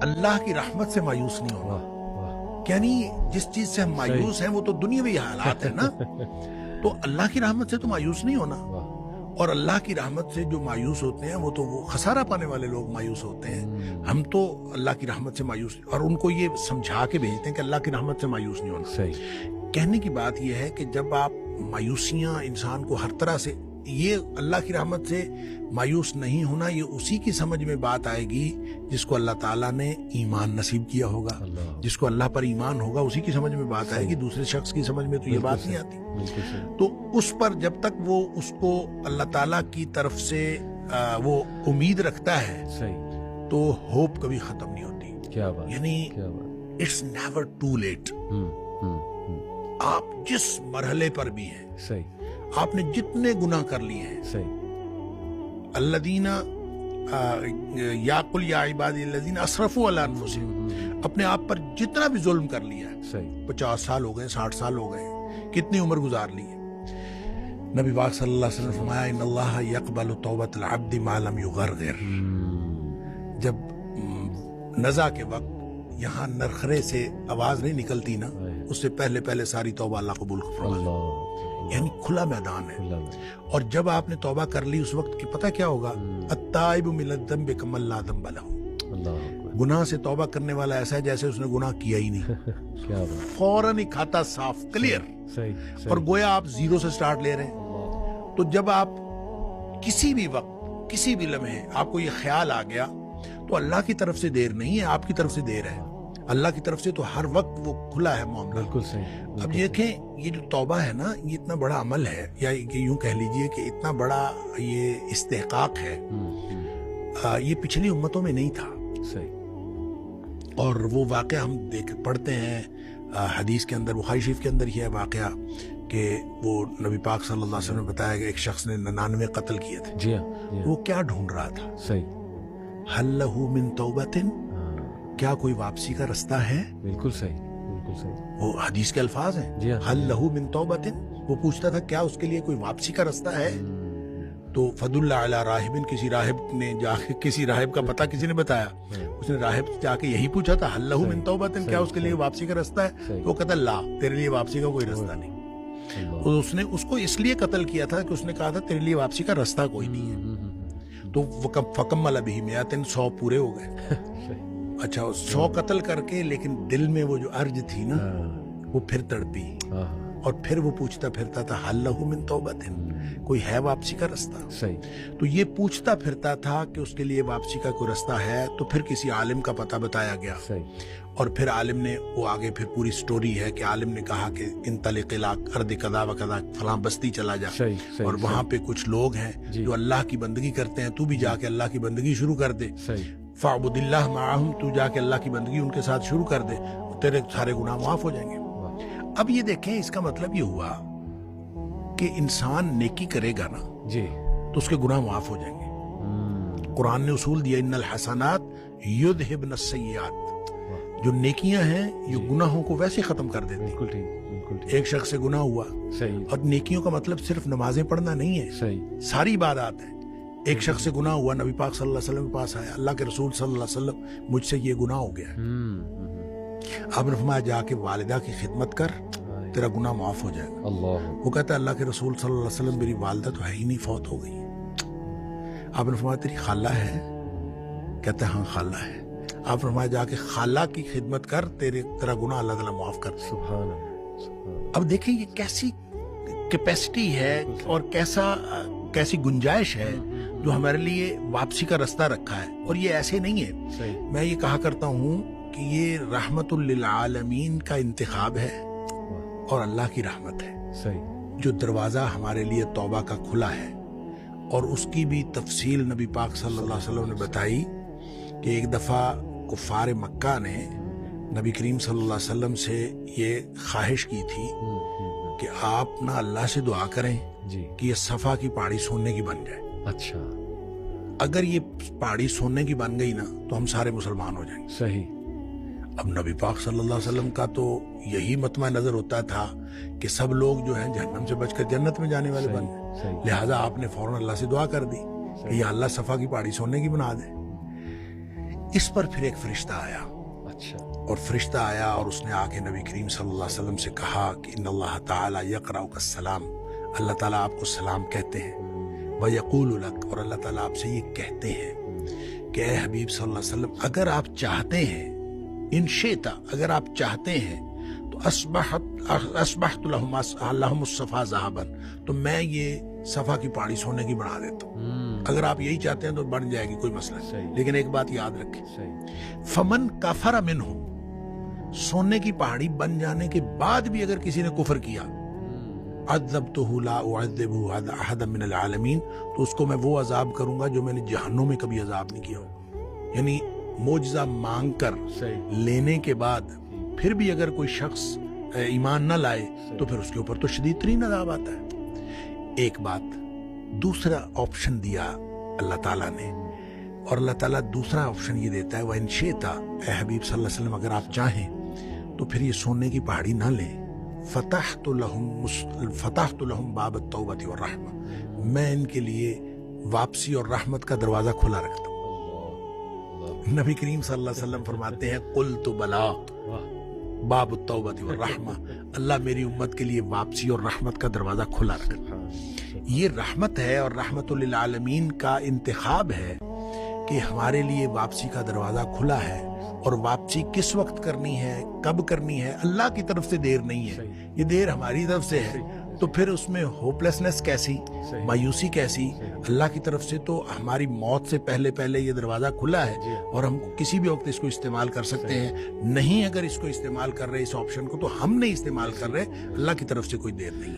اللہ کی رحمت سے مایوس نہیں ہونا. یعنی جس چیز سے ہم مایوس ہیں وہ تو دنیاوی حالات ہیں نا. تو اللہ کی رحمت سے تو مایوس نہیں ہونا. اور اللہ کی رحمت سے جو مایوس ہوتے ہیں وہ تو وہ خسارہ پانے والے لوگ مایوس ہوتے ہیں. ہم تو اللہ کی رحمت سے مایوس, اور ان کو یہ سمجھا کے بھیجتے ہیں کہ اللہ کی رحمت سے مایوس نہیں ہونا. کہنے کی بات یہ ہے کہ جب آپ مایوسیاں انسان کو ہر طرح سے, یہ اللہ کی رحمت سے مایوس نہیں ہونا, یہ اسی کی سمجھ میں بات آئے گی جس کو اللہ تعالیٰ نے ایمان نصیب کیا ہوگا. جس کو اللہ پر ایمان ہوگا اسی کی سمجھ میں بات آئے گی, دوسرے شخص کی سمجھ میں تو یہ بات نہیں آتی. تو اس پر جب تک وہ اس کو اللہ تعالیٰ کی طرف سے وہ امید رکھتا ہے تو ہوپ کبھی ختم نہیں ہوتی. یعنی اٹس نیور ٹو لیٹ. آپ جس مرحلے پر بھی ہیں, آپ نے جتنے گناہ کر لیے ہیں, الذین یا قل یا عبادی الذین اسرفوا علی انفسہم, اپنے آپ پر جتنا بھی ظلم کر لیا ہے, 50 سال ہو گئے, 60 سال ہو گئے, کتنی عمر گزار لی ہے. نبی پاک صلی اللہ علیہ وسلم نے فرمایا ان اللہ یقبل توبۃ العبد ما لم یغرغر. جب نزع کے وقت یہاں نرخرے سے آواز نہیں نکلتی نا, اس سے پہلے ساری توبہ اللہ قبول فرمائے. یعنی کھلا میدان ہے. اور جب آپ نے توبہ کر لی اس وقت کی پتہ کیا ہوگا, التائب من الذنب کمن لا ذنب لہ. گناہ سے توبہ کرنے والا ایسا ہے جیسے اس نے گناہ کیا ہی نہیں. فوراً ہی کھاتا صاف, کلیئر. اور گویا آپ زیرو سے سٹارٹ لے رہے ہیں. تو جب آپ کسی بھی وقت کسی بھی لمحے آپ کو یہ خیال آ گیا تو اللہ کی طرف سے دیر نہیں ہے, آپ کی طرف سے دیر ہے. اللہ کی طرف سے تو ہر وقت وہ کھلا ہے معاملہ. بالکل صحیح. اب دیکھیں یہ جو توبہ ہے نا, یہ اتنا بڑا عمل ہے, یا یوں کہہ لیجئے کہ اتنا بڑا یہ استحقاق ہے, یہ پچھلی امتوں میں نہیں تھا. اور وہ واقعہ ہم پڑھتے ہیں حدیث کے اندر, بخاری شریف کے اندر ہی ہے واقعہ کہ وہ نبی پاک صلی اللہ علیہ وسلم نے بتایا کہ ایک شخص نے 99 قتل کیے تھے. وہ کیا ڈھونڈ رہا تھا؟ حل لہ من توبۃ, کیا کوئی واپسی کا رستہ ہے؟ بالکل صحیح, بالکل صحیح. وہ حدیث کے الفاظ ہیں, حل لہ من توبۃ. وہ پوچھتا تھا کیا اس کے لیے کوئی واپسی کا رستہ ہے؟ تو فدل علی راہب, کسی راہب نے جا کے, کسی راہب کا پتہ کسی نے بتایا, اس نے راہب جا کے یہی پوچھا تھا, حل لہ من توبۃ, کیا اس کے لیے واپسی کا رستہ ہے؟ تو وہ کہتا لا, تیرے لیے واپسی کا کوئی رستہ نہیں. اور اس نے اس کو اس لیے قتل کیا تھا کہ اس نے کہا تھا تیرے لیے واپسی کا رستہ کوئی نہیں ہے. تو فکمل بہ 100 پورے ہو گئے. اچھا 100 قتل کر کے, لیکن دل میں وہ جو ارج تھی نا وہ پھر تڑپی, اور پھر وہ پوچھتا پھرتا تھا حل لہ من توبۃ, کوئی ہے واپسی کا رستہ؟ تو یہ پوچھتا پھرتا تھا کہ اس کے لیے واپسی کا کوئی رستہ ہے. تو پھر کسی عالم کا پتہ بتایا گیا, اور پھر عالم نے, وہ آگے پھر پوری سٹوری ہے کہ عالم نے کہا کہ انطلق الی ارض کذا و کذا, فلاں بستی چلا جا, اور وہاں پہ کچھ لوگ ہیں جو اللہ کی بندگی کرتے ہیں, تو بھی جا کے اللہ کی بندگی شروع کر دے. فاعبد اللہ معہم, تو جا کے اللہ کی بندگی ان کے ساتھ شروع کر دے, تیرے سارے گناہ معاف ہو جائیں گے. اب یہ دیکھیں, اس کا مطلب یہ ہوا کہ انسان نیکی کرے گا نا تو اس کے گناہ معاف ہو جائیں گے. قرآن نے اصول دیا, ان الحسنات یذہبن السیئات. جو نیکیاں ہیں یہ گناہوں کو ویسے ختم کر دیتے ہیں. ایک شخص سے گناہ ہوا, اور نیکیوں کا مطلب صرف نمازیں پڑھنا نہیں ہے, ساری عبادات ہیں. ایک شخص سے گناہ ہوا, نبی پاک صلی اللہ علیہ وسلم کے پاس آیا, اللہ کے رسول صلی اللہ علیہ وسلم مجھ سے یہ گناہ ہو گیا ہے. آپ نے فرمایا جا کے والدہ کی خدمت کر, تیرا گناہ معاف ہو جائے گا. وہ کہتا ہے اللہ کے رسول صلی اللہ علیہ وسلم میری والدہ تو ہے ہی نہیں, فوت ہو گئی. آپ نے فرمایا تیری خالہ ہے؟ کہتا ہے ہاں خالہ ہے. آپ نے فرمایا جا کے خالہ کی خدمت کر, تیرا گناہ اللہ تعالیٰ معاف کر دے. سبحان اللہ. اب دیکھیں یہ کیسی کیپیسٹی ہے اور کیسی گنجائش ہے جو ہمارے لیے واپسی کا رستہ رکھا ہے. اور یہ ایسے نہیں ہے, میں یہ کہا کرتا ہوں کہ یہ رحمت للعالمین کا انتخاب ہے اور اللہ کی رحمت ہے جو دروازہ ہمارے لیے توبہ کا کھلا ہے. اور اس کی بھی تفصیل نبی پاک صلی اللہ علیہ وسلم نے بتائی کہ ایک دفعہ کفار مکہ نے نبی کریم صلی اللہ علیہ وسلم سے یہ خواہش کی تھی کہ آپ نہ اللہ سے دعا کریں کہ یہ صفا کی پہاڑی سونے کی بن جائے. اچھا, اگر یہ پہاڑی سونے کی بن گئی نا تو ہم سارے مسلمان ہو جائیں گے. صحیح. اب نبی پاک صلی اللہ علیہ وسلم کا تو یہی مطمع نظر ہوتا تھا کہ سب لوگ جو ہیں جہنم سے بچ کر جنت میں جانے والے بن جائیں. لہٰذا آپ نے فوراً اللہ سے دعا کر دی کہ یا اللہ صفا کی پہاڑی سونے کی بنا دے. اس پر پھر ایک فرشتہ آیا، اچھا، اور فرشتہ آیا اور اس نے آ کے نبی کریم صلی اللہ علیہ وسلم سے کہا کہ ان اللہ تعالی یقرأک السلام، اللہ تعالیٰ آپ کو سلام کہتے ہیں، وَيَقُولُ لَكَ، اور اللہ تعالیٰ آپ سے یہ کہتے ہیں کہ اے حبیب صلی اللہ علیہ وسلم، اگر آپ چاہتے ہیں، ان شئت، اگر آپ چاہتے ہیں تو اصبحت لهم الصفا ذهبا، تو میں یہ صفا کی پہاڑی سونے کی بنا دیتا ہوں، اگر آپ یہی چاہتے ہیں تو بن جائے گی، کوئی مسئلہ نہیں، صحیح، لیکن ایک بات یاد رکھیں، صحیح، فمن کفر منہ، سونے کی پہاڑی بن جانے کے بعد بھی اگر کسی نے کفر کیا، عذبتہ لا اعذبہ احدا من العالمین، تو اس کو میں وہ عذاب کروں گا جو میں نے جہنم میں کبھی عذاب نہیں کیا ہو۔ یعنی معجزہ مانگ کر صحیح، لینے کے بعد پھر بھی اگر کوئی شخص ایمان نہ لائے تو پھر اس کے اوپر تو شدید ترین عذاب آتا ہے۔ ایک بات، دوسرا آپشن دیا اللہ تعالیٰ نے، اور اللہ تعالیٰ دوسرا آپشن یہ دیتا ہے وَإِن شِئْتَ، اے حبیب صلی اللہ علیہ وسلم اگر آپ چاہیں تو پھر یہ سونے کی پہاڑی نہ لیں، فتحت لهم باب التوبة والرحمة، میں ان کے لیے واپسی اور رحمت کا دروازہ کھلا رکھتا ہوں۔ نبی کریم صلی اللہ علیہ وسلم فرماتے ہیں قلت بلا باب التوبۃ والرحمہ، اللہ میری امت کے لیے واپسی اور رحمت کا دروازہ کھلا رکھتا۔ یہ رحمت ہے اور رحمت للعالمین کا انتخاب ہے کہ ہمارے لیے واپسی کا دروازہ کھلا ہے، اور واپسی کس وقت کرنی ہے، کب کرنی ہے، اللہ کی طرف سے دیر نہیں ہے، یہ دیر ہماری طرف سے ہے، تو پھر اس میں ہوپلیسنس کیسی، مایوسی کیسی؟ اللہ کی طرف سے تو ہماری موت سے پہلے پہلے یہ دروازہ کھلا ہے، اور ہم کسی بھی وقت اس کو استعمال کر سکتے ہیں۔ نہیں اگر اس کو استعمال کر رہے اس آپشن کو، تو ہم نہیں استعمال کر رہے، اللہ کی طرف سے کوئی دیر نہیں۔